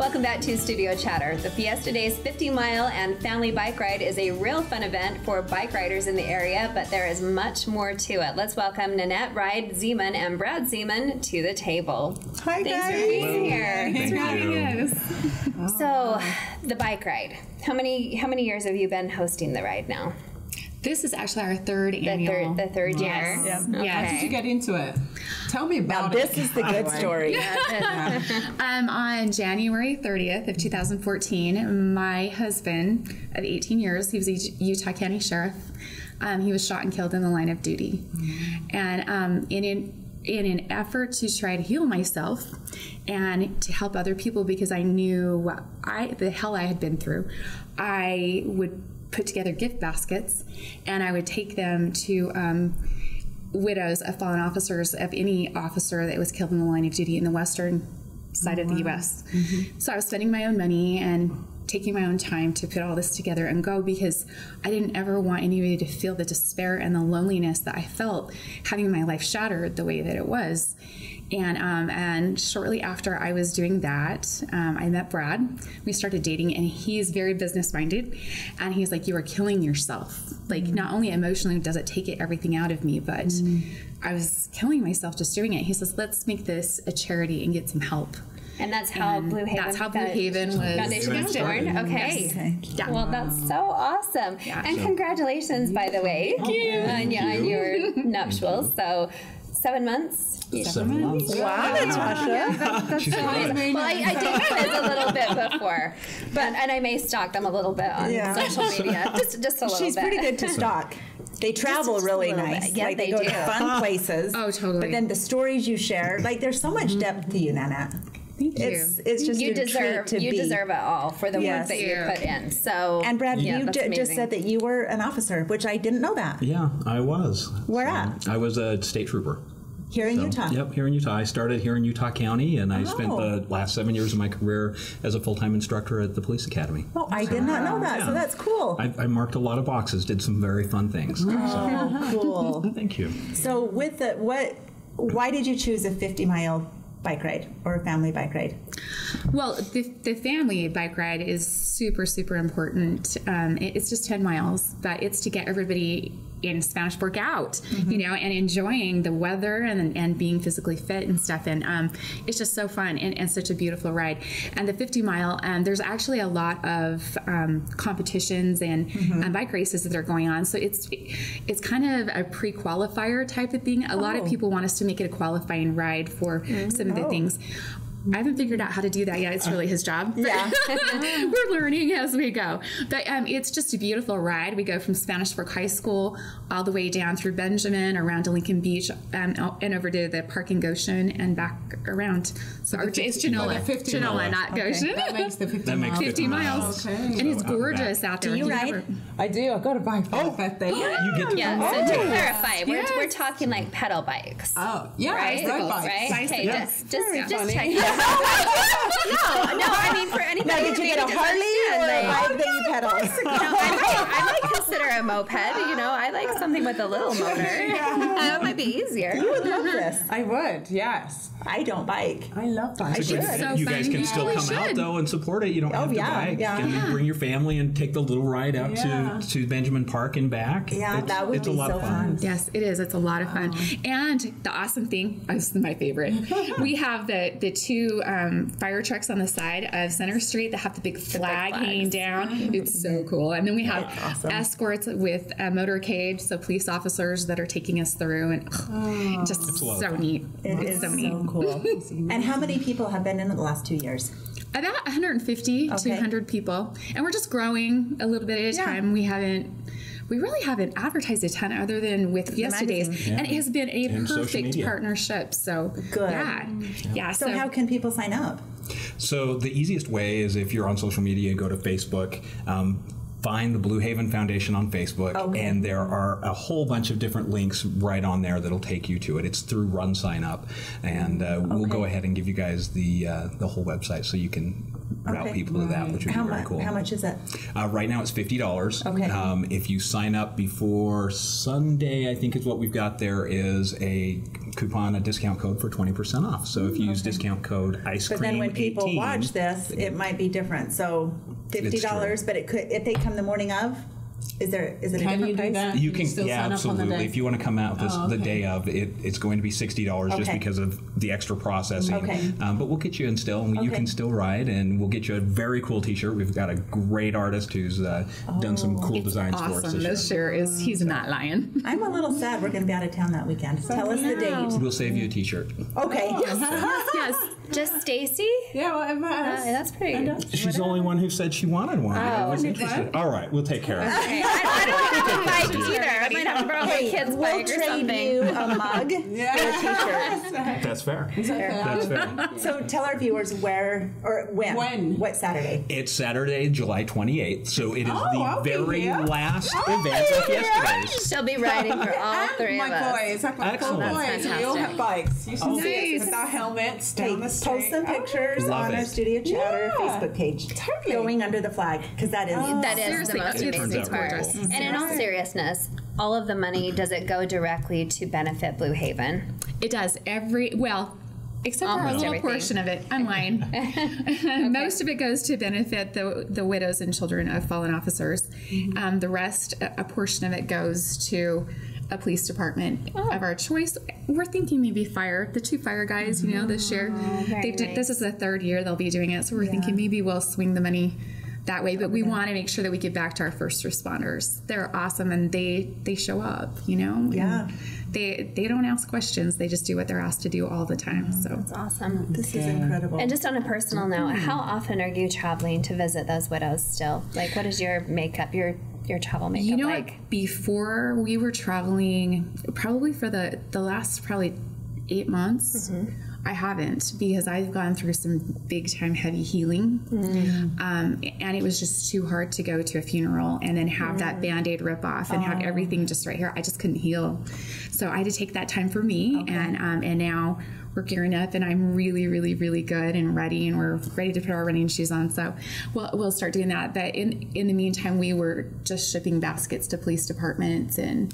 Welcome back to Studio Chatter. The Fiesta Days 50-mile and family bike ride is a real fun event for bike riders in the area, but there is much more to it. Let's welcome Nannette, Zeeman, and Brad Zeeman to the table. Hi, Thanks guys. for being here. Thanks for having us. So, the bike ride. How many years have you been hosting the ride now? This is actually our third annual. The third year. Yes. Yeah. Okay. How did you get into it? Tell me about This is the good story. On January 30th of 2014, my husband of 18 years, he was a Utah County Sheriff. He was shot and killed in the line of duty. And in an effort to try to heal myself and to help other people, because I knew the hell I had been through, I would put together gift baskets and I would take them to widows of fallen officers, of any officer that was killed in the line of duty in the western side of the U.S. So I was spending my own money and taking my own time to put all this together and go, because I didn't ever want anybody to feel the despair and the loneliness that I felt having my life shattered the way that it was. And shortly after I was doing that, I met Brad. We started dating, and he's very business-minded. And he's like, "You are killing yourself. Like, not only emotionally does it take everything out of me, but I was killing myself just doing it." He says, "Let's make this a charity and get some help." And that's how Blue Haven. That's how Blue Haven was Foundation was born. Okay. Yes. Yeah. Well, that's so awesome. Yeah. And congratulations, by the way, on your nuptials. So 7 months. 7 months. Wow, Natasha. That's so amazing. Well, I did quiz a little bit before, and I may stalk them a little bit on social media, just a little She's bit. pretty good to stalk. They travel just a really little nice. bit. Yeah, like they they go do. to fun places. Oh, totally. But then the stories you share, like there's so much depth to you, Nannette. Thank you. It's just You a treat to be. deserve it all for the work Yes. that you put in. So, And Brad, yeah, you that's just amazing. said that you were an officer, which I didn't know that. Yeah, I was. Where at? I was a state trooper. Here in Utah. Yep, here in Utah. I started here in Utah County, and I spent the last 7 years of my career as a full-time instructor at the police academy. Oh, I did not know that. So that's cool. I marked a lot of boxes, did some very fun things. Oh, cool. Thank you. So with the why did you choose a 50-mile bike ride or a family bike ride? Well, the family bike ride is super, super important. It's just 10 miles, but it's to get everybody in Spanish Fork out, and enjoying the weather and being physically fit and stuff. And it's just so fun and such a beautiful ride. And the 50-mile, there's actually a lot of competitions and bike races that are going on. So it's kind of a pre-qualifier type of thing. A lot of people want us to make it a qualifying ride for some of the things. I haven't figured out how to do that yet. It's really his job. Yeah. We're learning as we go. But it's just a beautiful ride. We go from Spanish Fork High School all the way down through Benjamin, around to Lincoln Beach, and over to the Park in Goshen and back around. So it's Genoa. Genoa, not Goshen. That makes the 50 That makes miles. 50 miles. Okay. And it's gorgeous out there. Do you ride? I do. I got a bike for my birthday. You get to Yeah, so to clarify, we're talking like pedal bikes. Oh, yeah. Right? Road bikes. Right? Okay, Bicycles. just check. No, I mean for anybody. Now, did you get a Harley or a bike that you pedal? I might consider a moped. I like something with a little motor. That might be easier. You would love this. I would, yes. I don't bike. I love bikes. should. So You guys fun. can still You come out should. though and support it. You don't have to yeah, bike. yeah. You can bring your family and take the little ride out Yeah. to Benjamin Park and back. Yeah, that would it's be a lot so of fun. Yes, it is. It's a lot of fun. And the awesome thing, this is my favorite, we have the two fire trucks on the side of Center Street that have the big flag hanging down. It's so cool. And then we have escorts with a motorcade, so police officers that are taking us through, and just a lot of so fun. neat. It It's is so so neat. cool. And how many people have been in it the last 2 years? About 150 to 200 people. And we're just growing a little bit at a time. We really haven't advertised a ton other than with Fiesta Days. magazine. And it has been a And social perfect media. partnership. So Good. Yeah. So how can people sign up? So the easiest way is if you're on social media, go to Facebook. Find the Blue Haven Foundation on Facebook, and there are a whole bunch of different links right on there that'll take you to it. It's through Run Sign Up, and we'll go ahead and give you guys the whole website so you can route people to that, which would be very cool. How much is it? Right now it's $50. Okay. If you sign up before Sunday, I think is what we've got there, is a discount code for 20% off. So if you use discount code ice cream, But then when people 18, watch this, it might be different. So $50, but it could, if they come the morning of, is it a different you price? do that? You can, still yeah, sign up on the absolutely. day? If you want to come out the day of, it's going to be $60 just Okay. because of the extra processing. Okay. But we'll get you in still, and you can still ride, and we'll get you a very cool T-shirt. We've got a great artist who's done some cool designs for us Awesome. This year. shirt is, he's not lying. I'm a little sad we're going to be out of town that weekend. Tell us the date. We'll save you a T-shirt. Okay. Yes. Just Stacy? Yeah, well, That's pretty. She's the only one who said she wanted one. I was interested. All right, we'll take care of it. Okay, I don't have a bike either. I might have to borrow my kid's We'll bike or trade something. you a mug or a T-shirt. That's fair. That's fair. So tell our viewers where or when. What Saturday? It's Saturday, July 28th, so it is I'll the be very here. last I'll event be of Fiesta here. Days. She'll be riding for all three my of us. boys. I've got four Excellent. boys. That's We all have bikes. You should see us Nice. with our helmets Hey, down the street. post some pictures Love on our it. Studio Chatter Yeah, Facebook page. totally. Going under the flag, because that is That is Seriously, the most it turns amazing out part. really cool. And in all seriousness, all of the money, does it go directly to benefit Blue Haven? It does except for a Almost little everything. portion of it. I'm lying. Most of it goes to benefit the widows and children of fallen officers. The rest, a portion of it goes to a police department of our choice. We're thinking maybe fire. The 2 fire guys, this year. very This is the 3rd year they'll be doing it. So we're thinking maybe we'll swing the money that way, but we want to make sure that we give back to our first responders. They're awesome, and they show up, and Yeah. they don't ask questions. They just do what they're asked to do all the time. So That's awesome. This is incredible. And just on a personal note, how often are you traveling to visit those widows still? Like, what is your makeup, your travel makeup you know like? what? Before we were traveling, probably for the last 8 months. I haven't, because I've gone through some big time heavy healing. And it was just too hard to go to a funeral and then have that Band-Aid rip off and have everything just right here. I just couldn't heal. So I had to take that time for me. And now we're gearing up, and I'm really, really, really good and ready, and we're ready to put our running shoes on. So we'll start doing that. But in the meantime, we were just shipping baskets to police departments and,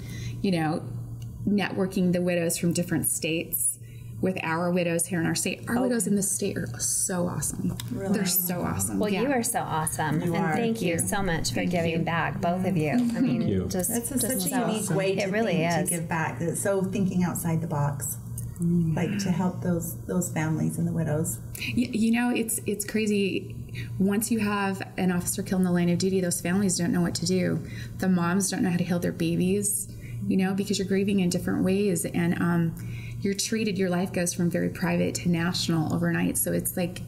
networking the widows from different states with our widows here in our state. Our widows in this state are so awesome. Really? They're so awesome. Well, you are so awesome, and are. thank you so much for giving back, both of you. I mean, you. just That's such just a so- unique way to, It really think, is. to give back. It's so thinking outside the box, like to help those families and the widows. It's crazy. Once you have an officer killed in the line of duty, those families don't know what to do. The moms don't know how to heal their babies, because you're grieving in different ways, and you're treated. Your life goes from very private to national overnight. So it's like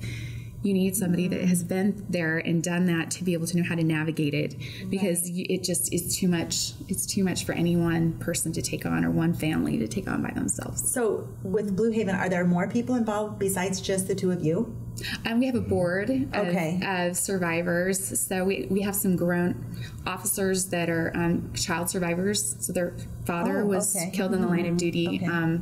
you need somebody that has been there and done that to be able to know how to navigate it, because it's too much. It's too much for any one person to take on, or one family to take on by themselves. So with Blue Haven, are there more people involved besides just the 2 of you? We have a board Okay. of survivors. So we have some grown officers that are child survivors. So their father was okay. killed in the line of duty. Okay.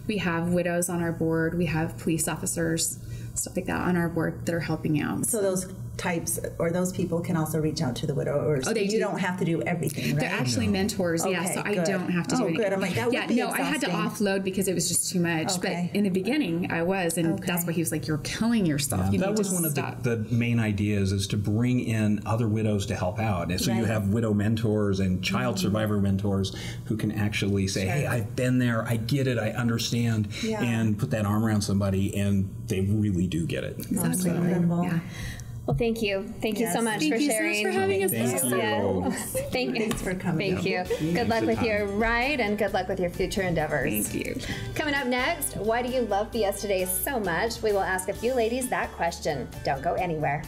We have widows on our board. We have police officers, stuff like that on our board that are helping out. So those types or those people can also reach out to the widowers. Oh, they you do. don't have to do everything, right? They're actually mentors, yeah. Okay, So I good. don't have to do Oh, anything. good. I'm like, that would be no, I had to exhausting. offload because it was just too much. Okay. But in the beginning, I was, and that's why he was like, "You're killing yourself. You That need was to one of stop." the main ideas, is to bring in other widows to help out. And so you Right. have widow mentors and child survivor mentors who can actually say, hey, I've been there, I get it, I understand, Yeah. and put that arm around somebody, and they really do get it. That's incredible. Yeah. Well, thank you. Thank you so Yes. much Thank for you so sharing. much for having us. Thank This is you. so Yeah. Thank you. Thanks for coming. Thank you. Good luck with your ride, and good luck with your future endeavors. Thank you. Coming up next, why do you love Fiesta Days so much? We will ask a few ladies that question. Don't go anywhere.